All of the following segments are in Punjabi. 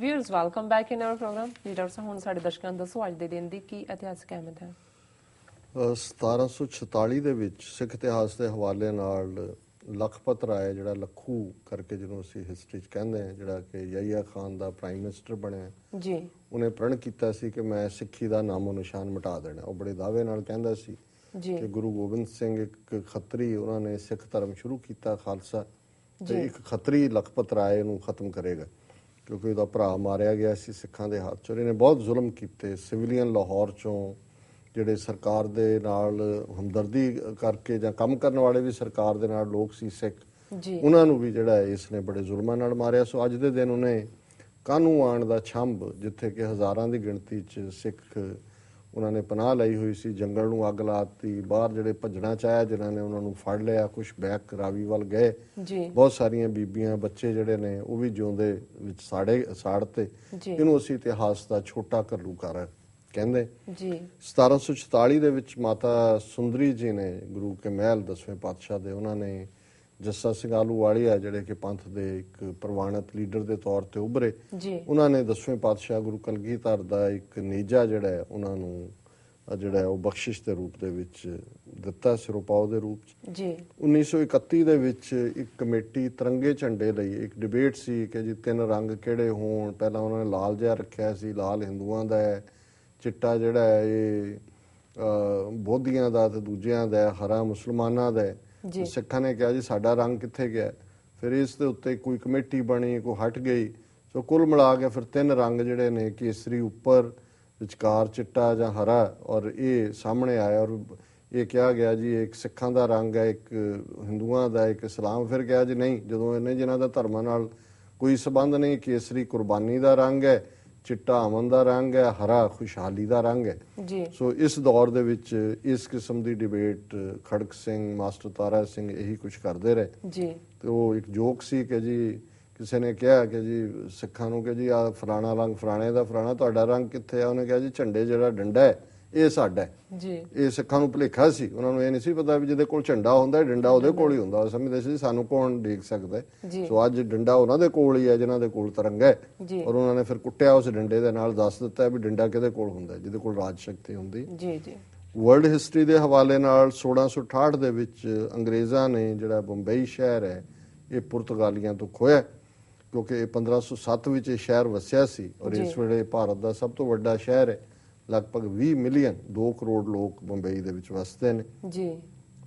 Viewers welcome back in our programme जी। डॉक्टर साहब हुण साडे दर्शਕਾਂ ਨੂੰ ਦੱਸੋ ਅੱਜ ਦੇ ਦਿਨ ਦੀ ਕੀ ਇਤਿਹਾਸਕ ਅਹਿਮੀਅਤ ਹੈ। 1746 ਦੇ ਵਿੱਚ ਸਿੱਖ ਇਤਿਹਾਸ ਦੇ ਹਵਾਲੇ ਨਾਲ ਲਖਪਤ ਰਾਏ ਜਿਹੜਾ ਲੱਖੂ ਕਰਕੇ ਜਿਹਨੂੰ ਅਸੀਂ ਹਿਸਟਰੀ 'ਚ ਕਹਿੰਦੇ ਹਾਂ, ਜਿਹੜਾ ਕਿ ਯਹੀਆ ਖਾਨ ਦਾ ਪ੍ਰਾਈਮ ਮਿਨਿਸਟਰ ਬਣਿਆ ਜੀ, ਉਹਨੇ ਪ੍ਰਣ ਕੀਤਾ ਸੀ ਕਿ ਮੈਂ ਸਿੱਖੀ ਦਾ ਨਾਮੋ ਨਿਸ਼ਾਨ ਮਿਟਾ ਦੇਣਾ। ਉਹ ਬੜੇ ਦਾਅਵੇ ਨਾਲ ਕਹਿੰਦਾ ਸੀ ਕਿ ਗੁਰੂ ਗੋਬਿੰਦ ਸਿੰਘ ਇੱਕ ਖੱਤਰੀ, ਉਹਨਾਂ ਨੇ ਸਿੱਖ ਧਰਮ ਸ਼ੁਰੂ ਕੀਤਾ ਖਾਲਸਾ, ਤੇ ਇੱਕ ਖੱਤਰੀ ਲਖਪਤ ਰਾਏ ਨੂੰ ਖਤਮ ਕਰੇਗਾ ਕਿਉਂਕਿ ਉਹਦਾ ਭਰਾ ਮਾਰਿਆ ਗਿਆ ਸੀ ਸਿੱਖਾਂ ਦੇ ਹੱਥ 'ਚ। ਇਹਨੇ ਬਹੁਤ ਜ਼ੁਲਮ ਕੀਤੇ। ਸਿਵਲੀਅਨ ਲਾਹੌਰ 'ਚੋਂ ਜਿਹੜੇ ਸਰਕਾਰ ਦੇ ਨਾਲ ਹਮਦਰਦੀ ਕਰਕੇ ਜਾਂ ਕੰਮ ਕਰਨ ਵਾਲੇ ਵੀ ਸਰਕਾਰ ਦੇ ਨਾਲ ਲੋਕ ਸੀ ਸਿੱਖ, ਉਹਨਾਂ ਨੂੰ ਵੀ ਜਿਹੜਾ ਇਸ ਨੇ ਬੜੇ ਜ਼ੁਲਮਾਂ ਨਾਲ ਮਾਰਿਆ। ਸੋ ਅੱਜ ਦੇ ਦਿਨ ਉਹਨੇ ਕਾਹਨੂੰਵਾਨ ਦਾ ਛੰਭ, ਜਿੱਥੇ ਕਿ ਹਜ਼ਾਰਾਂ ਦੀ ਗਿਣਤੀ 'ਚ ਸਿੱਖ ਉਹਨਾਂ ਨੇ ਪਨਾਹ ਲਈ ਹੋਈ ਸੀ, ਜੰਗਲ ਨੂੰ ਅੱਗ ਲਾਤੀ। ਬਾਹਰ ਜਿਹੜੇ ਭੱਜਣਾ ਚਾਹਿਆ ਜਿਨ੍ਹਾਂ ਨੇ ਉਹਨਾਂ ਨੂੰ ਫੜ ਲਿਆ, ਕੁਛ ਬੈਕ ਰਾਵੀ ਵੱਲ ਗਏ। ਬਹੁਤ ਸਾਰੀਆਂ ਬੀਬੀਆਂ ਬੱਚੇ ਜਿਹੜੇ ਨੇ ਉਹ ਵੀ ਜਿਉਂਦੇ ਵਿੱਚ ਸਾੜਤੇ। ਇਹਨੂੰ ਅਸੀਂ ਇਤਿਹਾਸ ਦਾ ਛੋਟਾ ਘੱਲੂਘਾਰਾ ਕਹਿੰਦੇ। 1746 ਦੇ ਵਿੱਚ ਮਾਤਾ ਸੁੰਦਰੀ ਜੀ ਨੇ ਗੁਰੂ ਕੇ ਮਹਿਲ 10ਵੇਂ ਪਾਤਸ਼ਾਹ ਦੇ, ਉਹਨਾਂ ਨੇ ਜੱਸਾ ਸਿੰਘ ਆਹਲੂਵਾਲੀਆ ਜਿਹੜੇ ਕਿ ਪੰਥ ਦੇ ਇੱਕ ਪ੍ਰਵਾਨਿਤ ਲੀਡਰ ਦੇ ਤੌਰ ਤੇ ਉੱਭਰੇ, ਉਹਨਾਂ ਨੇ 10ਵੇਂ ਪਾਤਸ਼ਾਹ ਗੁਰੂ ਕਲਗੀਧਰ ਦਾ ਇੱਕ ਨੇਜਾ ਜਿਹੜਾ ਹੈ ਉਹਨਾਂ ਨੂੰ ਜਿਹੜਾ ਉਹ ਬਖਸ਼ਿਸ਼ ਦੇ ਰੂਪ ਦੇ ਵਿੱਚ ਦਿੱਤਾ, ਸਿਰੋਪਾਓ ਦੇ ਰੂਪ 'ਚ। 1931 ਦੇ ਵਿੱਚ ਇੱਕ ਕਮੇਟੀ ਤਿਰੰਗੇ ਝੰਡੇ ਲਈ ਇੱਕ ਡਿਬੇਟ ਸੀ ਕਿ ਜੀ 3 ਰੰਗ ਕਿਹੜੇ ਹੋਣ। ਪਹਿਲਾਂ ਉਹਨਾਂ ਨੇ ਲਾਲ ਜਿਹਾ ਰੱਖਿਆ ਸੀ, ਲਾਲ ਹਿੰਦੂਆਂ ਦਾ ਹੈ, ਚਿੱਟਾ ਜਿਹੜਾ ਹੈ ਇਹ ਬੋਧੀਆਂ ਦਾ, ਤੇ ਦੂਜਿਆਂ ਦਾ ਹਰਾ ਮੁਸਲਮਾਨਾਂ ਦਾ ਹੈ। ਸਿੱਖਾਂ ਨੇ ਕਿਹਾ ਜੀ ਸਾਡਾ ਰੰਗ ਕਿੱਥੇ ਗਿਆ। ਫਿਰ ਇਸ ਦੇ ਉੱਤੇ ਕੋਈ ਕਮੇਟੀ ਬਣੀ, ਕੋਈ ਹਟ ਗਈ। ਸੋ ਕੁੱਲ ਮਿਲਾ ਕੇ ਫਿਰ 3 ਰੰਗ ਜਿਹੜੇ ਨੇ, ਕੇਸਰੀ ਉੱਪਰ, ਵਿਚਕਾਰ ਚਿੱਟਾ ਜਾਂ ਹਰਾ, ਔਰ ਇਹ ਸਾਹਮਣੇ ਆਇਆ। ਔਰ ਇਹ ਕਿਹਾ ਗਿਆ ਜੀ ਇੱਕ ਸਿੱਖਾਂ ਦਾ ਰੰਗ ਹੈ, ਇੱਕ ਹਿੰਦੂਆਂ ਦਾ, ਇੱਕ ਇਸਲਾਮ। ਫਿਰ ਕਿਹਾ ਜੀ ਨਹੀਂ, ਜਦੋਂ ਇਹਨੇ ਜਿਨ੍ਹਾਂ ਦਾ ਧਰਮਾਂ ਨਾਲ ਕੋਈ ਸੰਬੰਧ ਨਹੀਂ, ਕੇਸਰੀ ਕੁਰਬਾਨੀ ਦਾ ਰੰਗ ਹੈ, ਚਿੱਟਾ ਅਮਨ ਦਾ ਰੰਗ ਹੈ, ਹਰਾ ਖੁਸ਼ਹਾਲੀ ਦਾ ਰੰਗ ਹੈ। ਸੋ ਇਸ ਦੌਰ ਦੇ ਵਿੱਚ ਇਸ ਕਿਸਮ ਦੀ ਡਿਬੇਟ ਖੜਕ ਸਿੰਘ, ਮਾਸਟਰ ਤਾਰਾ ਸਿੰਘ ਇਹੀ ਕੁਝ ਕਰਦੇ ਰਹੇ। ਤੇ ਉਹ ਇੱਕ ਜੋਕ ਸੀ ਕਿ ਜੀ ਕਿਸੇ ਨੇ ਕਿਹਾ ਕਿ ਜੀ ਸਿੱਖਾਂ ਨੂੰ ਕਿ ਜੀ ਆ ਫਲਾਣਾ ਰੰਗ ਫਲਾਣੇ ਦਾ ਫਲਾਣਾ, ਤੁਹਾਡਾ ਰੰਗ ਕਿੱਥੇ ਆ? ਉਹਨੇ ਕਿਹਾ ਜੀ ਝੰਡੇ ਜਿਹੜਾ ਡੰਡਾ ਹੈ ਇਹ ਸਾਡਾ ਹੈ। ਇਹ ਸਿੱਖਾਂ ਨੂੰ ਭੁਲੇਖਾ ਸੀ, ਉਹਨਾਂ ਨੂੰ ਇਹ ਨਹੀਂ ਸੀ ਪਤਾ ਵੀ ਜਿਹਦੇ ਕੋਲ ਝੰਡਾ ਹੁੰਦਾ ਡੰਡਾ ਉਹਦੇ ਕੋਲ ਹੀ ਹੁੰਦਾ। ਉਹ ਸਮਝਦੇ ਸੀ ਸਾਨੂੰ ਕੌਣ ਦੇਖ ਸਕਦਾ। ਸੋ ਅੱਜ ਡੰਡਾ ਉਹਨਾਂ ਦੇ ਕੋਲ ਹੀ ਹੈ ਜਿਨ੍ਹਾਂ ਦੇ ਕੋਲ ਤਿਰੰਗਾ ਹੈ। ਔਰ ਉਹਨਾਂ ਨੇ ਫਿਰ ਕੁੱਟਿਆ ਉਸ ਡੰਡੇ ਦੇ ਨਾਲ, ਦੱਸ ਦਿੱਤਾ ਵੀ ਡੰਡਾ ਕਿਹਦੇ ਕੋਲ ਹੁੰਦਾ, ਜਿਹਦੇ ਕੋਲ ਰਾਜ ਸ਼ਕਤੀ ਹੁੰਦੀ। ਵਰਲਡ ਹਿਸਟਰੀ ਦੇ ਹਵਾਲੇ ਨਾਲ 1668 ਦੇ ਵਿੱਚ ਅੰਗਰੇਜ਼ਾਂ ਨੇ ਜਿਹੜਾ ਬੰਬਈ ਸ਼ਹਿਰ ਹੈ ਇਹ ਪੁਰਤਗਾਲੀਆਂ ਤੋਂ ਖੋਇਆ, ਕਿਉਂਕਿ ਇਹ 1507 ਵਿੱਚ ਇਹ ਸ਼ਹਿਰ ਵਸਿਆ ਸੀ। ਔਰ ਇਸ ਵੇਲੇ ਭਾਰਤ ਦਾ ਸਭ ਤੋਂ ਵੱਡਾ ਸ਼ਹਿਰ ਹੈ। ਲਗਭਗ 20 ਮਿਲੀਅਨ 2 ਕਰੋੜ ਲੋਕ ਬੰਬਈ ਦੇ ਵਿੱਚ ਵਸਦੇ ਨੇ।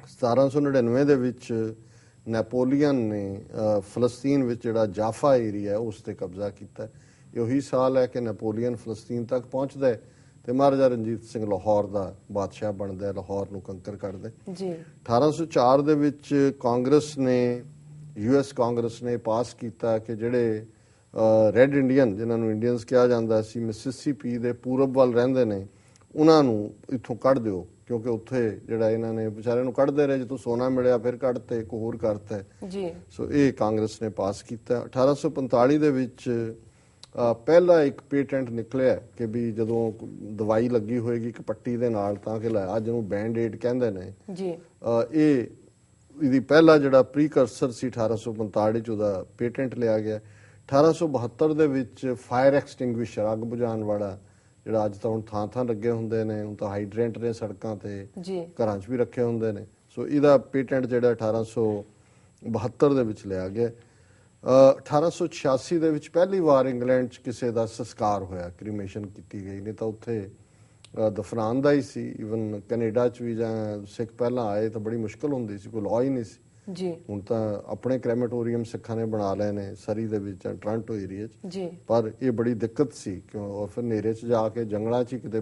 1799 ਦੇ ਵਿੱਚ ਨੈਪੋਲੀਅਨ ਨੇ ਫਲਸਤੀਨ ਵਿੱਚ ਜਿਹੜਾ ਜਾਫਾ ਏਰੀਆ ਹੈ ਉਸ ਤੇ ਕਬਜ਼ਾ ਕੀਤਾ। ਇਹ ਉਹੀ ਸਾਲ ਹੈ ਕਿ ਨੈਪੋਲੀਅਨ ਫਲਸਤੀਨ ਤੱਕ ਪਹੁੰਚਦਾ ਹੈ ਤੇ ਮਹਾਰਾਜਾ ਰਣਜੀਤ ਸਿੰਘ ਲਾਹੌਰ ਦਾ ਬਾਦਸ਼ਾਹ ਬਣਦਾ, ਲਾਹੌਰ ਨੂੰ ਕੰਕਰ ਕਰਦਾ। 1804 ਦੇ ਵਿੱਚ ਕਾਂਗਰਸ ਨੇ, US ਕਾਂਗਰਸ ਨੇ ਪਾਸ ਕੀਤਾ ਕਿ ਜਿਹੜੇ ਰੈੱਡ ਇੰਡੀਅਨ, ਜਿਨ੍ਹਾਂ ਨੂੰ ਇੰਡੀਅਨਸ ਕਿਹਾ ਜਾਂਦਾ ਸੀ, ਮਿਸਿਸਿਪੀ ਦੇ ਪੂਰਬ ਵੱਲ ਰਹਿੰਦੇ ਨੇ, ਉਹਨਾਂ ਨੂੰ ਇੱਥੋਂ ਕੱਢ ਦਿਓ, ਕਿਉਂਕਿ ਉੱਥੇ ਜਿਹੜਾ ਇਹਨਾਂ ਨੇ ਵਿਚਾਰਿਆਂ ਨੂੰ ਕੱਢਦੇ ਰਹੇ, ਜਦੋਂ ਸੋਨਾ ਮਿਲਿਆ ਫਿਰ ਕੱਢਤੇ, ਇੱਕ ਹੋਰ ਕਰਤਾ। ਸੋ ਇਹ ਕਾਂਗਰਸ ਨੇ ਪਾਸ ਕੀਤਾ। 1845 ਦੇ ਵਿੱਚ ਪਹਿਲਾ ਇੱਕ ਪੇਟੈਂਟ ਨਿਕਲਿਆ ਕਿ ਵੀ ਜਦੋਂ ਦਵਾਈ ਲੱਗੀ ਹੋਏਗੀ ਇੱਕ ਪੱਟੀ ਦੇ ਨਾਲ, ਤਾਂ ਕਿ ਅੱਜ ਨੂੰ ਬੈਂਡ ਏਡ ਕਹਿੰਦੇ ਨੇ, ਇਹਦੀ ਪਹਿਲਾ ਜਿਹੜਾ ਪ੍ਰੀਕਰਸਰ ਸੀ 1845 ਚ ਉਹਦਾ ਪੇਟੈਂਟ ਲਿਆ ਗਿਆ। 1872 ਦੇ ਵਿੱਚ ਫਾਇਰ ਐਕਸਟਿੰਗੁਇਸ਼ਰ, ਅੱਗ ਬੁਝਾਉਣ ਵਾਲਾ, ਜਿਹੜਾ ਅੱਜ ਤਾਂ ਹੁਣ ਥਾਂ ਲੱਗੇ ਹੁੰਦੇ ਨੇ, ਹੁਣ ਤਾਂ ਹਾਈਡਰੈਂਟ ਨੇ ਸੜਕਾਂ ਤੇ, ਘਰਾਂ 'ਚ ਵੀ ਰੱਖੇ ਹੁੰਦੇ ਨੇ। ਸੋ ਇਹਦਾ ਪੇਟੈਂਟ ਜਿਹੜਾ 1872 ਦੇ ਵਿੱਚ ਲਿਆ ਗਿਆ। 1886 ਦੇ ਵਿੱਚ ਪਹਿਲੀ ਵਾਰ ਇੰਗਲੈਂਡ 'ਚ ਕਿਸੇ ਦਾ ਸੰਸਕਾਰ ਹੋਇਆ, ਕ੍ਰੀਮੇਸ਼ਨ ਕੀਤੀ ਗਈ। ਨਹੀਂ ਤਾਂ ਉੱਥੇ ਦਫਨਾਨ ਦਾ ਹੀ ਸੀ। ਈਵਨ ਕੈਨੇਡਾ 'ਚ ਵੀ ਜਾਂ ਸਿੱਖ ਪਹਿਲਾਂ ਆਏ ਤਾਂ ਬੜੀ ਮੁਸ਼ਕਿਲ ਹੁੰਦੀ ਸੀ, ਕੋਈ ਲਾਅ ਹੀ ਨਹੀਂ ਸੀ। ਹੁਣ ਤਾਂ ਆਪਣੇ ਕ੍ਰੈਮੇਟੋਰੀਅਮ ਸਿੱਖਾਂ ਨੇ ਬਣਾ ਲਏ ਨੇ ਸਰੀ ਦੇ ਵਿੱਚ, ਟੋਰਾਂਟੋ ਏਰੀਆ 'ਚ, ਪਰ ਇਹ ਬੜੀ ਦਿੱਕਤ ਸੀ ਕਿਉਂ। ਔਰ ਫਿਰ ਹਨੇਰੇ 'ਚ ਜਾ ਕੇ ਜੰਗਲਾਂ 'ਚ ਹੀ ਕਿਤੇ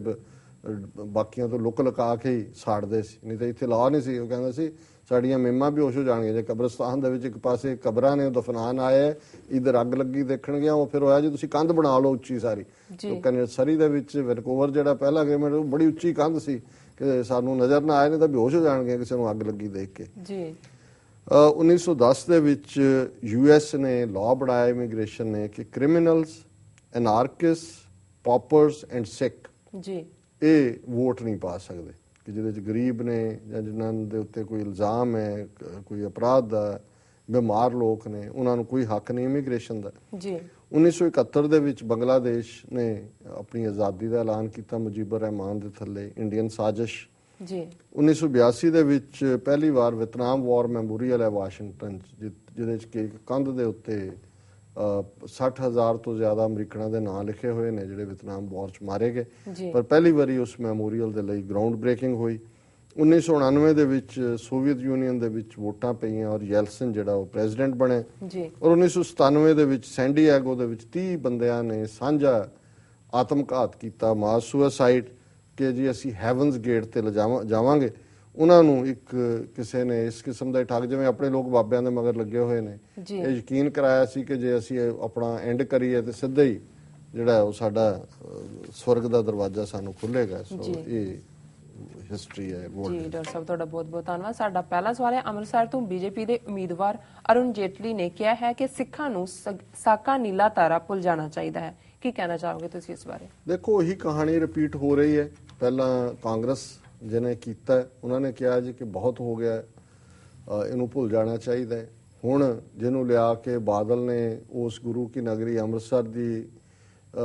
ਬਾਕੀਆਂ ਤੋਂ ਲੁਕ ਲੁਕਾ ਕੇ ਹੀ ਸਾੜਦੇ ਸੀ, ਨਹੀਂ ਤਾਂ ਇੱਥੇ ਲਾਅ ਨਹੀਂ ਸੀ। ਉਹ ਕਹਿੰਦਾ ਸੀ ਸਾਡੀਆਂ ਮੇਮਾਂ ਵੀ ਹੋਸ਼ ਹੋ ਜਾਣਗੀਆਂ ਜੇ ਕਬਰਸਤਾਨ ਦੇ ਵਿੱਚ ਇੱਕ ਪਾਸੇ ਕਬਰਾਂ ਨੇ, ਦਫਨਾਨ ਆਏ, ਇੱਧਰ ਅੱਗ ਲੱਗੀ ਦੇਖਣ ਗਿਆ। ਉਹ ਫਿਰ ਹੋਇਆ ਜੀ ਤੁਸੀਂ ਕੰਧ ਬਣਾ ਲਓ ਉੱਚੀ ਸਾਰੀ। ਸਰੀ ਦੇ ਵਿੱਚ ਵੈਨਕੂਵਰ ਜਿਹੜਾ ਪਹਿਲਾ ਐਗਰੀਮੈਂਟ, ਉਹ ਬੜੀ ਉੱਚੀ ਕੰਧ ਸੀ ਕਿ ਸਾਨੂੰ ਨਜ਼ਰ ਨਾ ਆਏ, ਨਹੀਂ ਤਾਂ ਬੇਹੋਸ਼ ਹੋ ਜਾਣਗੇ ਕਿਸੇ ਨੂੰ ਅੱਗ ਲੱਗੀ ਦੇਖ ਕੇ। 1910 ਦੇ ਵਿੱਚ US ਨੇ ਲਾਅ ਬਣਾਇਆ ਇਮੀਗ੍ਰੇਸ਼ਨ ਨੇ ਕਿ ਕ੍ਰਿਮੀਨਲਸ, ਐਨਾਰਕਿਸਟ, ਪੌਪਰਸ ਐਂਡ ਸਿੱਖ ਇਹ ਵੋਟ ਨਹੀਂ ਪਾ ਸਕਦੇ, ਕਿ ਜਿਹਦੇ 'ਚ ਗਰੀਬ ਨੇ ਜਾਂ ਜਿਨ੍ਹਾਂ ਦੇ ਉੱਤੇ ਕੋਈ ਇਲਜ਼ਾਮ ਹੈ ਕੋਈ ਅਪਰਾਧ ਦਾ ਬਿਮਾਰ ਲੋਕ ਨੇ, ਉਹਨਾਂ ਨੂੰ ਕੋਈ ਹੱਕ ਨਹੀਂ ਇਮੀਗ੍ਰੇਸ਼ਨ ਦਾ। ਜੀ 1971 ਦੇ ਵਿੱਚ ਬੰਗਲਾਦੇਸ਼ ਨੇ ਆਪਣੀ ਆਜ਼ਾਦੀ ਦਾ ਐਲਾਨ ਕੀਤਾ ਮੁਜੀਬੁਰ ਰਹਿਮਾਨ ਦੇ ਥੱਲੇ, ਇੰਡੀਅਨ ਸਾਜ਼ਿਸ਼। ਜੀ 1982 ਦੇ ਵਿੱਚ ਪਹਿਲੀ ਵਾਰ ਵਿਤਨਾਮ ਵਾਰ ਮੈਮੋਰੀਅਲ ਹੈ ਵਾਸ਼ਿੰਗਟਨ 'ਚ, ਜਿਹਦੇ 'ਚ ਕਿ ਇੱਕ ਕੰਧ ਦੇ ਉੱਤੇ 60,000 ਤੋਂ ਜ਼ਿਆਦਾ ਅਮਰੀਕਨਾਂ ਦੇ ਨਾਂ ਲਿਖੇ ਹੋਏ ਨੇ ਜਿਹੜੇ ਵਿਤਨਾਮ ਵਾਰ 'ਚ ਮਾਰੇ ਗਏ। ਜੀ ਪਰ ਪਹਿਲੀ ਵਾਰੀ ਉਸ ਮੈਮੋਰੀਅਲ ਦੇ ਲਈ ਗਰਾਊਂਡ ਬ੍ਰੇਕਿੰਗ ਹੋਈ। 1999 ਦੇ ਵਿੱਚ ਸੋਵੀਅਤ ਯੂਨੀਅਨ ਦੇ ਵਿੱਚ ਵੋਟਾਂ ਪਈਆਂ ਔਰ ਯੈਲਸਿਨ ਜਿਹੜਾ ਉਹ ਪ੍ਰੈਜ਼ੀਡੈਂਟ ਬਣੇ। ਜੀ ਔਰ 1997 ਦੇ ਵਿੱਚ ਸੈਂਡੀਐਗੋ ਦੇ ਵਿੱਚ 30 ਬੰਦਿਆਂ ਨੇ ਸਾਂਝਾ ਆਤਮਘਾਤ ਕੀਤਾ, ਮਾਸ ਸੁਸਾਈਡ, ਕਿ ਜੀ ਅਸੀਂ ਹੈਵਨਸ ਗੇਟ ਤੇ ਜਾਵਾਂਗੇ। ਉਹਨਾਂ ਨੂੰ ਇੱਕ ਕਿਸੇ ਨੇ ਇਸ ਕਿਸਮ ਦਾ ਠੱਗ, ਜਿਵੇਂ ਆਪਣੇ ਲੋਕ ਬਾਬਿਆਂ ਦੇ ਮਗਰ ਲੱਗੇ ਹੋਏ ਨੇ, ਇਹ ਯਕੀਨ ਕਰਾਇਆ ਸੀ ਕਿ ਜੇ ਅਸੀਂ ਆਪਣਾ ਐਂਡ ਕਰੀਏ ਤੇ ਸਿੱਧਾ ਹੀ ਜਿਹੜਾ ਉਹ ਸਾਡਾ ਸਵਰਗ ਦਾ ਦਰਵਾਜ਼ਾ ਸਾਨੂੰ ਖੁੱਲੇਗਾ। ਸੋ ਇਹ ਹਿਸਟਰੀ ਹੈ। ਜੀ ਡਾਕਟਰ ਸਾਹਿਬ ਤੁਹਾਡਾ ਬਹੁਤ ਬਹੁਤ ਧੰਨਵਾਦ। ਸਾਡਾ ਪਹਿਲਾ ਸਵਾਲ ਹੈ, ਅੰਮ੍ਰਿਤਸਰ ਤੋਂ ਬੀਜੇਪੀ ਦੇ ਉਮੀਦਵਾਰ ਅਰੁਣ ਜੇਟਲੀ ਨੇ ਕਿਹਾ ਹੈ ਕਿ ਸਿੱਖਾਂ ਨੂੰ ਸਾਕਾ ਨੀਲਾ ਤਾਰਾ ਭੁੱਲ ਜਾਣਾ ਚਾਹੀਦਾ ਹੈ। ਕੀ ਕਹਿਣਾ ਚਾਹੋਗੇ ਤੁਸੀਂ ਇਸ ਬਾਰੇ? ਦੇਖੋ, ਉਹੀ ਕਹਾਣੀ ਰਿਪੀਟ ਹੋ ਰਹੀ ਹੈ। ਪਹਿਲਾਂ ਕਾਂਗਰਸ ਜਿਹਨੇ ਕੀਤਾ, ਉਹਨਾਂ ਨੇ ਕਿਹਾ ਜੀ ਕਿ ਬਹੁਤ ਹੋ ਗਿਆ, ਇਹਨੂੰ ਭੁੱਲ ਜਾਣਾ ਚਾਹੀਦਾ ਹੈ। ਹੁਣ ਜਿਹਨੂੰ ਲਿਆ ਕੇ ਬਾਦਲ ਨੇ ਉਸ ਗੁਰੂ ਕੀ ਨਗਰੀ ਅੰਮ੍ਰਿਤਸਰ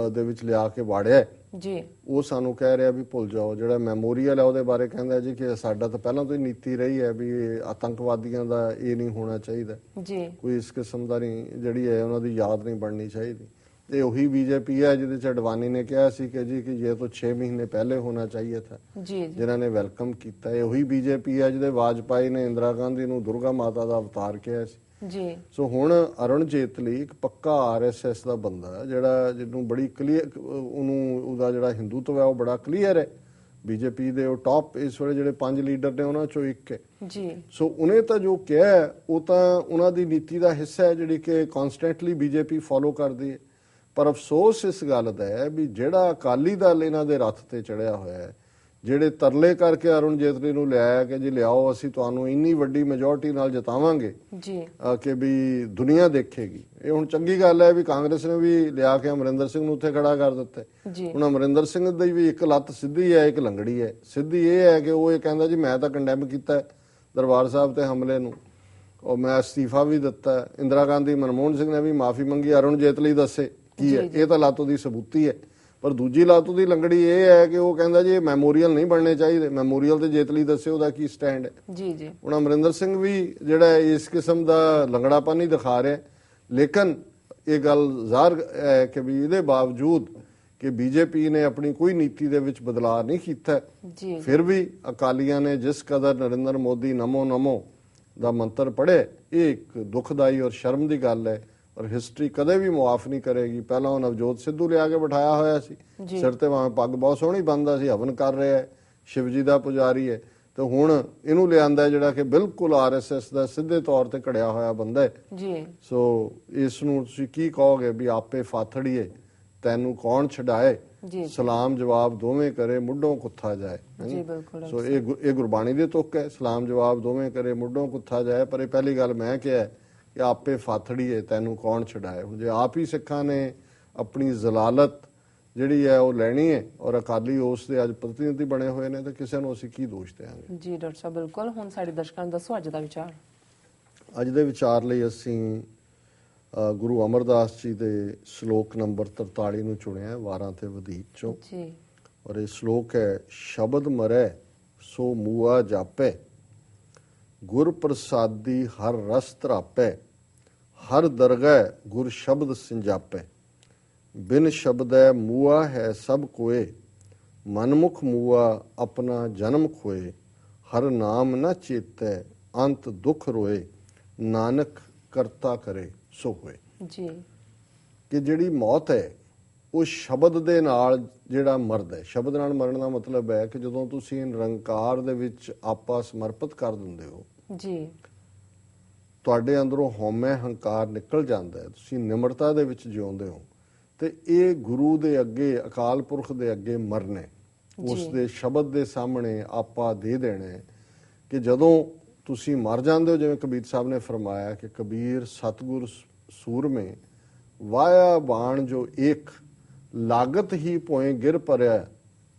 ਦੇ ਵਿੱਚ ਲਿਆ ਕੇ ਵਾੜਿਆ ਜੀ, ਉਹ ਸਾਨੂੰ ਕਹਿ ਰਿਹਾ ਵੀ ਭੁੱਲ ਜਾਓ। ਜਿਹੜਾ ਮੈਮੋਰੀਅਲ ਹੈ ਉਹਦੇ ਬਾਰੇ ਕਹਿੰਦਾ ਜੀ ਕਿ ਸਾਡਾ ਤਾਂ ਪਹਿਲਾਂ ਤੋਂ ਹੀ ਨੀਤੀ ਰਹੀ ਹੈ ਵੀ ਆਤੰਕਵਾਦੀਆਂ ਦਾ ਇਹ ਨਹੀਂ ਹੋਣਾ ਚਾਹੀਦਾ ਜੀ, ਕੋਈ ਇਸ ਕਿਸਮ ਦਾ ਨਹੀਂ, ਜਿਹੜੀ ਹੈ ਉਹਨਾਂ ਦੀ ਯਾਦ ਨਹੀਂ ਬਣਨੀ ਚਾਹੀਦੀ। ਇਹ ਉਹੀ ਬੀਜੇਪੀ ਹੈ ਜਿਹਦੇ ਚ ਅਡਵਾਨੀ ਨੇ ਕਿਹਾ ਸੀ ਕਿ ਜੀ ਕਿ ਇਹ ਤਾਂ 6 ਮਹੀਨੇ ਪਹਿਲੇ ਹੋਣਾ ਚਾਹੀਏ ਥਾ, ਜਿਨ੍ਹਾਂ ਨੇ ਵੈਲਕਮ ਕੀਤਾ। ਇਹ ਉਹੀ ਬੀਜੇਪੀ ਹੈ ਜਿਹਦੇ ਵਾਜਪਾਈ ਨੇ ਇੰਦਰਾ ਗਾਂਧੀ ਨੂੰ ਦੁਰਗਾ ਮਾਤਾ ਦਾ ਅਵਤਾਰ ਕਿਹਾ ਸੀ ਜੀ। ਸੋ ਹੁਣ ਅਰੁਣ ਜੇਤਲੀ ਇੱਕ ਪੱਕਾ ਆਰਐਸਐਸ ਦਾ ਬੰਦਾ, ਜਿਹੜਾ ਜਿਹਨੂੰ ਬੜੀ ਕਲੀਅਰ, ਉਹਦਾ ਜਿਹੜਾ ਹਿੰਦੂਤਵ ਹੈ ਉਹ ਬੜਾ ਕਲੀਅਰ ਹੈ। ਬੀਜੇਪੀ ਦੇ ਉਹ ਟਾਪ ਇਸ ਵੇਲੇ ਜਿਹੜੇ 5 ਲੀਡਰ ਨੇ ਉਹਨਾਂ ਚੋਂ ਇੱਕ ਹੈ ਜੀ। ਸੋ ਉਹਨੇ ਤਾਂ ਜੋ ਕਿਹਾ ਉਹ ਤਾਂ ਉਹਨਾਂ ਦੀ ਨੀਤੀ ਦਾ ਹਿੱਸਾ ਹੈ ਜਿਹੜੀ ਕਿ ਕਨਸਟੈਂਟਲੀ ਬੀਜੇਪੀ ਫੋਲੋ ਕਰਦੀ ਹੈ। ਪਰ ਅਫਸੋਸ ਇਸ ਗੱਲ ਦਾ ਹੈ ਵੀ ਜਿਹੜਾ ਅਕਾਲੀ ਦਲ ਇਹਨਾਂ ਦੇ ਰੱਥ ਤੇ ਚੜਿਆ ਹੋਇਆ ਹੈ, ਜਿਹੜੇ ਤਰਲੇ ਕਰਕੇ ਅਰੁਣ ਜੇਤਲੀ ਨੂੰ ਲਿਆਇਆ ਕਿ ਜੀ ਲਿਆਓ ਅਸੀਂ ਤੁਹਾਨੂੰ ਇੰਨੀ ਵੱਡੀ ਮੈਜੋਰਟੀ ਨਾਲ ਜਿਤਾਵਾਂਗੇ ਜੀ, ਕਿ ਵੀ ਦੁਨੀਆ ਦੇਖੇਗੀ। ਇਹ ਹੁਣ ਚੰਗੀ ਗੱਲ ਹੈ ਵੀ ਕਾਂਗਰਸ ਨੇ ਵੀ ਲਿਆ ਕੇ ਅਮਰਿੰਦਰ ਸਿੰਘ ਨੂੰ ਉੱਥੇ ਖੜਾ ਕਰ ਦਿੱਤਾ। ਹੁਣ ਅਮਰਿੰਦਰ ਸਿੰਘ ਦੀ ਵੀ ਇੱਕ ਲੱਤ ਸਿੱਧੀ ਹੈ, ਇੱਕ ਲੰਗੜੀ ਹੈ। ਸਿੱਧੀ ਇਹ ਹੈ ਕਿ ਉਹ ਇਹ ਕਹਿੰਦਾ ਜੀ ਮੈਂ ਤਾਂ ਕੰਡੈਮ ਕੀਤਾ ਦਰਬਾਰ ਸਾਹਿਬ ਤੇ ਹਮਲੇ ਨੂੰ, ਉਹ ਮੈਂ ਅਸਤੀਫਾ ਵੀ ਦਿੱਤਾ। ਇੰਦਰਾ ਗਾਂਧੀ, ਮਨਮੋਹਨ ਸਿੰਘ ਨੇ ਵੀ ਮਾਫੀ ਮੰਗੀ, ਅਰੁਣ ਜੇਤਲੀ ਦੱਸੇ ਕੀ ਹੈ। ਇਹ ਤਾਂ ਲੱਤ ਦੀ ਸਬੂਤੀ ਹੈ। ਪਰ ਦੂਜੀ ਲੱਤ ਦੀ ਲੰਗੜੀ ਇਹ ਹੈ ਕਿ ਉਹ ਕਹਿੰਦਾ ਜੀ ਇਹ ਮੈਮੋਰੀਅਲ ਨਹੀਂ ਬਣਨੇ ਚਾਹੀਦੇ। ਮੈਮੋਰੀਅਲ ਤੇ ਜੇਤਲੀ ਦੱਸੇ ਉਹਦਾ ਕੀ ਸਟੈਂਡ ਹੈ ਜੀ ਜੀ। ਹੁਣ ਅਮਰਿੰਦਰ ਸਿੰਘ ਵੀ ਜਿਹੜਾ ਇਸ ਕਿਸਮ ਦਾ ਲੰਗੜਾਪਨ ਨਹੀਂ ਦਿਖਾ ਰਿਹਾ, ਲੇਕਿਨ ਇਹ ਗੱਲ ਜ਼ਾਹਰ ਹੈ ਕਿ ਵੀ ਇਹਦੇ ਬਾਵਜੂਦ ਕਿ ਬੀਜੇਪੀ ਨੇ ਆਪਣੀ ਕੋਈ ਨੀਤੀ ਦੇ ਵਿੱਚ ਬਦਲਾਅ ਨਹੀਂ ਕੀਤਾ, ਫਿਰ ਵੀ ਅਕਾਲੀਆਂ ਨੇ ਜਿਸ ਕਦਰ ਨਰਿੰਦਰ ਮੋਦੀ ਨਮੋ ਨਮੋ ਦਾ ਮੰਤਰ ਪੜ੍ਹੇ, ਇਹ ਇੱਕ ਦੁਖਦਾਈ ਔਰ ਸ਼ਰਮ ਦੀ ਗੱਲ ਹੈ ਔਰ ਹਿਸਟਰੀ ਕਦੇ ਵੀ ਮੁਆਫ ਨਹੀਂ ਕਰੇਗੀ। ਪਹਿਲਾਂ ਉਹ ਨਵਜੋਤ ਸਿੱਧੂ ਲਿਆ ਕੇ ਬਿਠਾਇਆ ਹੋਇਆ ਸੀ, ਸਿਰ ਤੇ ਭਾਵੇਂ ਪੱਗ ਬਹੁਤ ਸੋਹਣੀ ਬੰਨਦਾ ਸੀ, ਹਵਨ ਕਰ ਰਿਹਾ ਹੈ, ਸ਼ਿਵ ਜੀ ਦਾ ਪੁਜਾਰੀ ਹੈ, ਤੇ ਹੁਣ ਇਹਨੂੰ ਲਿਆਂਦਾ ਜਿਹੜਾ ਕਿ ਬਿਲਕੁਲ ਆਰਐਸਐਸ ਦਾ ਸਿੱਧੇ ਤੌਰ ਤੇ ਘੜਿਆ ਹੋਇਆ ਬੰਦਾ ਹੈ ਜੀ। ਸੋ ਇਸ ਨੂੰ ਤੁਸੀਂ ਕੀ ਕਹੋਗੇ ਵੀ ਆਪੇ ਫਾਥੜੀਏ ਤੈਨੂੰ ਕੌਣ ਛਡਾਏ, ਸਲਾਮ ਜਵਾਬ ਦੋਵੇਂ ਕਰੇ ਮੁੱਢੋਂ ਕੁੱਥਾ ਜਾਏ। ਸੋ ਇਹ ਗੁਰਬਾਣੀ ਦੇ ਤੁਕ ਹੈ, ਸਲਾਮ ਜਵਾਬ ਦੋਵੇਂ ਕਰੇ ਮੁੱਢੋਂ ਕੁੱਥਾ ਜਾਏ। ਪਰ ਇਹ ਪਹਿਲੀ ਗੱਲ ਮੈਂ ਕਿਹਾ ਕਿ ਆਪੇ ਫਾਥੜੀਏ ਤੈਨੂੰ ਕੌਣ ਛਡਾਏ। ਹੁਣ ਜੇ ਆਪ ਹੀ ਸਿੱਖਾਂ ਨੇ ਆਪਣੀ ਜ਼ਲਾਲਤ ਜਿਹੜੀ ਹੈ ਉਹ ਲੈਣੀ ਹੈ ਔਰ ਅਕਾਲੀ ਉਸ ਦੇ ਅੱਜ ਪ੍ਰਤੀਨਿਧੀ ਬਣੇ ਹੋਏ ਨੇ, ਤਾਂ ਕਿਸੇ ਨੂੰ ਅਸੀਂ ਕੀ ਦੋਸ਼ ਦੇਵਾਂਗੇ ਜੀ। ਡਾਕਟਰ ਸਾਹਿਬ ਬਿਲਕੁਲ। ਹੁਣ ਸਾਡੇ ਦਰਸ਼ਕਾਂ ਨੂੰ ਦੱਸੋ ਅੱਜ ਦਾ ਵਿਚਾਰ। ਅੱਜ ਦੇ ਵਿਚਾਰ ਲਈ ਅਸੀਂ ਗੁਰੂ ਅਮਰਦਾਸ ਜੀ ਦੇ ਸ਼ਲੋਕ ਨੰਬਰ 43 ਨੂੰ ਚੁਣਿਆ, ਵਾਰਾਂ ਤੇ ਵਧੀਕ ਚੋਂ ਜੀ। ਔਰ ਇਹ ਸ਼ਲੋਕ ਹੈ, ਸ਼ਬਦ ਮਰੈ ਸੋ ਮੂਆ ਜਾਪੈ, ਗੁਰ ਪ੍ਰਸਾਦੀ ਹਰ ਰਸ ਧਰਾਪੈ, ਹਰ ਦਰਗਹਿ ਗੁਰ ਸ਼ਬਦ ਸਿੰਜਾਪੈ, ਬਿਨ ਸ਼ਬਦੈ ਮੂਆ ਹੈ ਸਭ ਕੋਏ, ਮਨਮੁਖ ਮੂਆ ਆਪਣਾ ਜਨਮ ਖੋਏ, ਹਰ ਨਾਮ ਨ ਚੇਤੈ ਅੰਤ ਦੁਖ ਰੋਏ, ਨਾਨਕ ਕਰਤਾ ਕਰੇ ਸੋ ਹੋਏ ਜੀ। ਕਿ ਜਿਹੜੀ ਮੌਤ ਹੈ ਉਹ ਸ਼ਬਦ ਦੇ ਨਾਲ ਜਿਹੜਾ ਮਰਦਾ ਹੈ। ਸ਼ਬਦ ਨਾਲ ਮਰਨ ਦਾ ਮਤਲਬ ਹੈ ਕਿ ਜਦੋਂ ਤੁਸੀਂ ਨਿਰੰਕਾਰ ਦੇ ਵਿੱਚ ਆਪਾ ਸਮਰਪਿਤ ਕਰ ਦਿੰਦੇ ਹੋ ਜੀ, ਤੁਹਾਡੇ ਅੰਦਰੋਂ ਹਉਮੈ ਹੰਕਾਰ ਨਿਕਲ ਜਾਂਦਾ ਹੈ, ਤੁਸੀਂ ਨਿਮਰਤਾ ਦੇ ਵਿੱਚ ਜਿਉਂਦੇ ਹੋ, ਤੇ ਇਹ ਗੁਰੂ ਦੇ ਅੱਗੇ, ਅਕਾਲ ਪੁਰਖ ਦੇ ਅੱਗੇ ਮਰਨਾ, ਉਸ ਦੇ ਸ਼ਬਦ ਦੇ ਸਾਹਮਣੇ ਆਪਾ ਦੇ ਦੇਣਾ। ਕਿ ਜਦੋਂ ਤੁਸੀਂ ਮਰ ਜਾਂਦੇ ਹੋ, ਜਿਵੇਂ ਕਬੀਰ ਸਾਹਿਬ ਨੇ ਫਰਮਾਇਆ ਕਿ ਕਬੀਰ ਸਤਿਗੁਰ ਸੂਰਮੇ ਵਾਇਆ ਬਾਣ ਜੋ ਏਕ, ਲਾਗਤ ਹੀ ਪੋਏ ਗਿਰ ਪਰਿਆ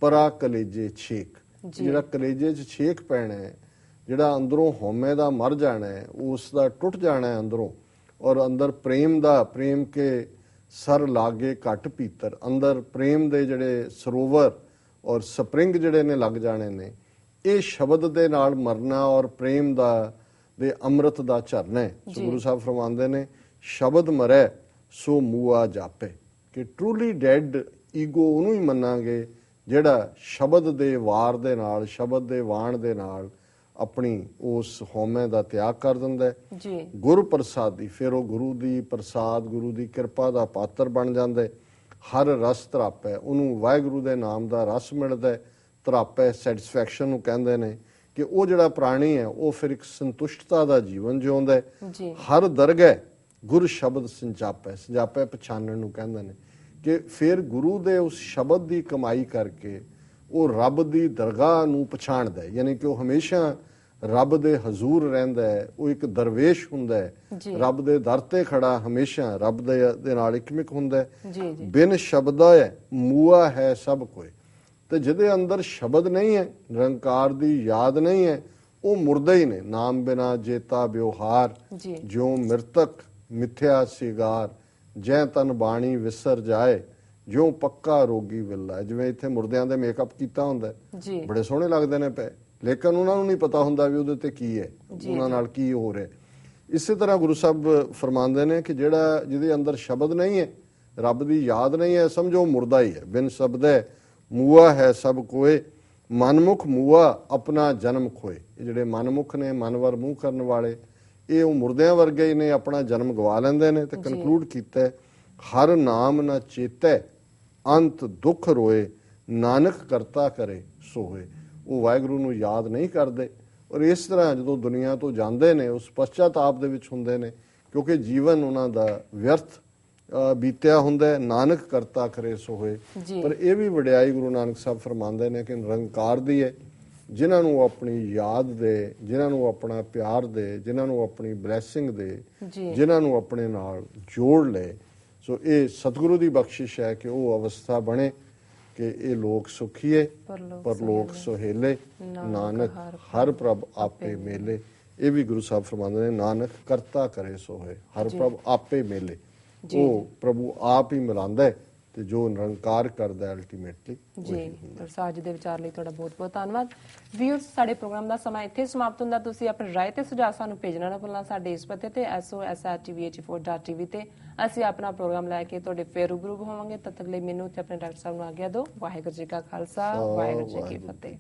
ਪਰਾ ਕਲੇਜੇ ਛੇਕ। ਜਿਹੜਾ ਕਲੇਜੇ 'ਚ ਛੇਕ ਪੈਣਾ ਹੈ, ਜਿਹੜਾ ਅੰਦਰੋਂ ਹਉਮੈ ਦਾ ਮਰ ਜਾਣਾ ਹੈ, ਉਸ ਦਾ ਟੁੱਟ ਜਾਣਾ ਹੈ ਅੰਦਰੋਂ, ਔਰ ਅੰਦਰ ਪ੍ਰੇਮ ਦਾ, ਪ੍ਰੇਮ ਕੇ ਸਰ ਲਾਗੇ ਘਟ ਪੀਤਰ, ਅੰਦਰ ਪ੍ਰੇਮ ਦੇ ਜਿਹੜੇ ਸਰੋਵਰ ਔਰ ਸਪਰਿੰਗ ਜਿਹੜੇ ਨੇ ਲੱਗ ਜਾਣੇ ਨੇ, ਇਹ ਸ਼ਬਦ ਦੇ ਨਾਲ ਮਰਨਾ ਔਰ ਪ੍ਰੇਮ ਦਾ ਦੇ ਅੰਮ੍ਰਿਤ ਦਾ ਝਰਨਾ ਹੈ। ਸੋ ਗੁਰੂ ਸਾਹਿਬ ਫਰਮਾਉਂਦੇ ਨੇ ਸ਼ਬਦ ਮਰੈ ਸੋ ਮੂਆ ਜਾਪੇ, ਕਿ ਟਰੂਲੀ ਡੈਡ ਈਗੋ ਉਹਨੂੰ ਹੀ ਮੰਨਾਂਗੇ ਜਿਹੜਾ ਸ਼ਬਦ ਦੇ ਵਾਰ ਦੇ ਨਾਲ, ਸ਼ਬਦ ਦੇ ਵਾਣ ਦੇ ਨਾਲ ਆਪਣੀ ਉਸ ਹਉਮੈ ਦਾ ਤਿਆਗ ਕਰ ਦਿੰਦਾ ਹੈ ਜੀ। ਗੁਰ ਪ੍ਰਸਾਦੀ, ਫਿਰ ਉਹ ਗੁਰੂ ਦੀ ਪ੍ਰਸਾਦ, ਗੁਰੂ ਦੀ ਕਿਰਪਾ ਦਾ ਪਾਤਰ ਬਣ ਜਾਂਦਾ ਹੈ। ਹਰ ਰਸ ਧਰਾਪੈ, ਉਹਨੂੰ ਵਾਹਿਗੁਰੂ ਦੇ ਨਾਮ ਦਾ ਰਸ ਮਿਲਦਾ ਹੈ। ਧਰਾਪੈ ਸੈਟੀਸਫੈਕਸ਼ਨ ਨੂੰ ਕਹਿੰਦੇ ਨੇ, ਕਿ ਉਹ ਜਿਹੜਾ ਪ੍ਰਾਣੀ ਹੈ ਉਹ ਫਿਰ ਇੱਕ ਸੰਤੁਸ਼ਟਤਾ ਦਾ ਜੀਵਨ ਜਿਉਂਦਾ ਹੈ। ਹਰ ਦਰਗਹਿ ਗੁਰ ਸ਼ਬਦ ਸੰਜਾਪੈ, ਸੰਜਾਪੈ ਪਛਾਣਨ ਨੂੰ ਕਹਿੰਦੇ ਨੇ, ਕਿ ਫਿਰ ਗੁਰੂ ਦੇ ਉਸ ਸ਼ਬਦ ਦੀ ਕਮਾਈ ਕਰਕੇ ਉਹ ਰੱਬ ਦੀ ਦਰਗਾਹ ਨੂੰ ਪਛਾਣਦਾ ਹੈ, ਯਾਨੀ ਕਿ ਉਹ ਹਮੇਸ਼ਾ ਰੱਬ ਦੇ ਹਜ਼ੂਰ ਰਹਿੰਦਾ ਹੈ। ਉਹ ਇੱਕ ਦਰਵੇਸ਼ ਹੁੰਦਾ ਹੈ, ਰੱਬ ਦੇ ਦਰ ਤੇ ਖੜਾ, ਹਮੇਸ਼ਾ ਰੱਬ ਦੇ ਨਾਲ ਇਕਮਿਕ ਹੁੰਦਾ ਹੈ। ਬਿਨ ਸ਼ਬਦਾ ਹੈ ਮੂਆ ਹੈ ਸਭ ਕੋਏ, ਤੇ ਜਿਹਦੇ ਅੰਦਰ ਸ਼ਬਦ ਨਹੀਂ ਹੈ, ਨਿਰੰਕਾਰ ਦੀ ਯਾਦ ਨਹੀਂ ਹੈ, ਉਹ ਮੁਰਦਾ ਹੀ ਨੇ। ਨਾਮ ਬਿਨਾ ਜੇਤਾ ਵਿਵਹਾਰ, ਜਿਉ ਮਿਰਤਕ ਮਿਥਿਆ ਸਿਗਾਰ, ਜੈ ਤਨ ਬਾਣੀ ਵਿਸਰ ਜਾਏ, ਜਿਉ ਪੱਕਾ ਰੋਗੀ ਵਿਲਾ। ਜਿਵੇਂ ਇੱਥੇ ਮੁਰਦਿਆਂ ਦੇ ਮੇਕਅਪ ਕੀਤਾ ਹੁੰਦਾ, ਬੜੇ ਸੋਹਣੇ ਲੱਗਦੇ ਨੇ ਪਏ, ਲੇਕਿਨ ਉਹਨਾਂ ਨੂੰ ਨਹੀਂ ਪਤਾ ਹੁੰਦਾ ਵੀ ਉਹਦੇ ਤੇ ਕੀ ਹੈ, ਉਹਨਾਂ ਨਾਲ ਕੀ ਹੋ ਰਿਹਾ। ਇਸੇ ਤਰ੍ਹਾਂ ਗੁਰੂ ਸਾਹਿਬ ਫਰਮਾਉਂਦੇ ਨੇ ਕਿ ਜਿਹੜਾ ਜਿਹਦੇ ਅੰਦਰ ਸ਼ਬਦ ਨਹੀਂ ਹੈ, ਰੱਬ ਦੀ ਯਾਦ ਨਹੀਂ ਹੈ, ਸਮਝੋ ਮੁਰਦਾ ਹੀ ਹੈ। ਬਿਨ ਸ਼ਬਦੈ ਮੂਆ ਹੈ ਸਭ ਕੋਏ, ਮਨਮੁਖ ਮੂਆ ਆਪਣਾ ਜਨਮ ਖੋਏ। ਇਹ ਜਿਹੜੇ ਮਨਮੁਖ ਨੇ, ਮਨਵਰ ਮੂੰਹ ਕਰਨ ਵਾਲੇ, ਇਹ ਉਹ ਮੁਰਦਿਆਂ ਵਰਗੇ ਹੀ ਨੇ, ਆਪਣਾ ਜਨਮ ਗਵਾ ਲੈਂਦੇ ਨੇ। ਤੇ ਕਨਕਲੂਡ ਕੀਤਾ ਹਰ ਨਾਮ ਨਾ ਚੇਤੈ ਅੰਤ ਦੁੱਖ ਰੋਏ, ਨਾਨਕ ਕਰਤਾ ਕਰੇ ਸੋ ਹੋਏ। ਉਹ ਵਾਹਿਗੁਰੂ ਨੂੰ ਯਾਦ ਨਹੀਂ ਕਰਦੇ, ਔਰ ਇਸ ਤਰ੍ਹਾਂ ਜਦੋਂ ਦੁਨੀਆ ਤੋਂ ਜਾਂਦੇ ਨੇ ਉਸ ਪਛਤਾਪ ਦੇ ਵਿੱਚ ਹੁੰਦੇ ਨੇ, ਕਿਉਂਕਿ ਜੀਵਨ ਉਹਨਾਂ ਦਾ ਵਿਅਰਥ ਬੀਤਿਆ ਹੁੰਦਾ। ਨਾਨਕ ਕਰਤਾ ਕਰੇ ਸੋ ਹੋਏ। ਪਰ ਇਹ ਵੀ ਵਡਿਆਈ ਗੁਰੂ ਨਾਨਕ ਸਾਹਿਬ ਫਰਮਾਉਂਦੇ ਨੇ ਕਿ ਨਿਰੰਕਾਰ ਦੀ ਹੈ। ਜਿਨ੍ਹਾਂ ਨੂੰ ਆਪਣੀ ਯਾਦ ਦੇ, ਜਿਨ੍ਹਾਂ ਨੂੰ ਆਪਣਾ ਪਿਆਰ ਦੇ, ਜਿਨ੍ਹਾਂ ਨੂੰ ਆਪਣੀ ਬਲੈਸਿੰਗ ਦੇ, ਜਿਨ੍ਹਾਂ ਨੂੰ ਆਪਣੇ ਨਾਲ ਜੋੜ ਲਏ, ਸੋ ਇਹ ਸਤਿਗੁਰੂ ਦੀ ਬਖਸ਼ਿਸ਼ ਹੈ ਕਿ ਉਹ ਅਵਸਥਾ ਬਣੇ ਕਿ ਇਹ ਲੋਕ ਸੁਖੀਏ ਪਰਲੋਕ ਸੁਹੇਲੇ, ਨਾਨਕ ਹਰ ਪ੍ਰਭ ਆਪੇ ਮੇਲੇ। ਇਹ ਵੀ ਗੁਰੂ ਸਾਹਿਬ ਫਰਮਾਉਂਦੇ ਨੇ ਨਾਨਕ ਕਰਤਾ ਕਰੇ ਸੋ ਹੋਏ, ਹਰ ਪ੍ਰਭ ਆਪੇ ਮੇਲੇ। ਉਹ ਪ੍ਰਭੂ ਆਪ ਹੀ ਮਿਲਾਉਂਦਾ ਹੈ, ਤੇ ਜੋ ਨਿਰੰਕਾਰ ਕਰਦਾ ਹੈ ਅਲਟੀਮੇਟਲੀ ਜੀ। ਦਰਸਾਂ ਅੱਜ ਦੇ ਵਿਚਾਰ ਲਈ ਤੁਹਾਡਾ ਬਹੁਤ ਬਹੁਤ ਧੰਨਵਾਦ। ਵੀਅਰਸ, ਸਾਡੇ ਪ੍ਰੋਗਰਾਮ ਦਾ ਸਮਾਂ ਇੱਥੇ ਸਮਾਪਤ ਹੁੰਦਾ। ਤੁਸੀਂ ਆਪਣੀ ਰਾਏ ਤੇ ਸੁਝਾਅ ਸਾਨੂੰ ਭੇਜਣਾ ਨਾ ਭੁੱਲਣਾ ਸਾਡੇ ਇਸ ਪਤੇ ਤੇ sos@tvh4.tv ਤੇ। ਅਸੀਂ ਆਪਣਾ ਪ੍ਰੋਗਰਾਮ ਲੈ ਕੇ ਤੁਹਾਡੇ ਫੇਰ ਰੂਬਰੂ ਹੋਵਾਂਗੇ। ਤਦ ਤੱਕ ਲਈ ਮੈਨੂੰ ਤੇ ਆਪਣੇ ਡਾਕਟਰ ਸਾਹਿਬ ਨੂੰ ਆਗਿਆ ਦਿਓ। ਵਾਹਿਗੁਰੂ ਜੀ ਕਾ ਖਾਲਸਾ, ਵਾਹਿਗੁਰੂ ਜੀ ਕੀ ਫਤਿਹ।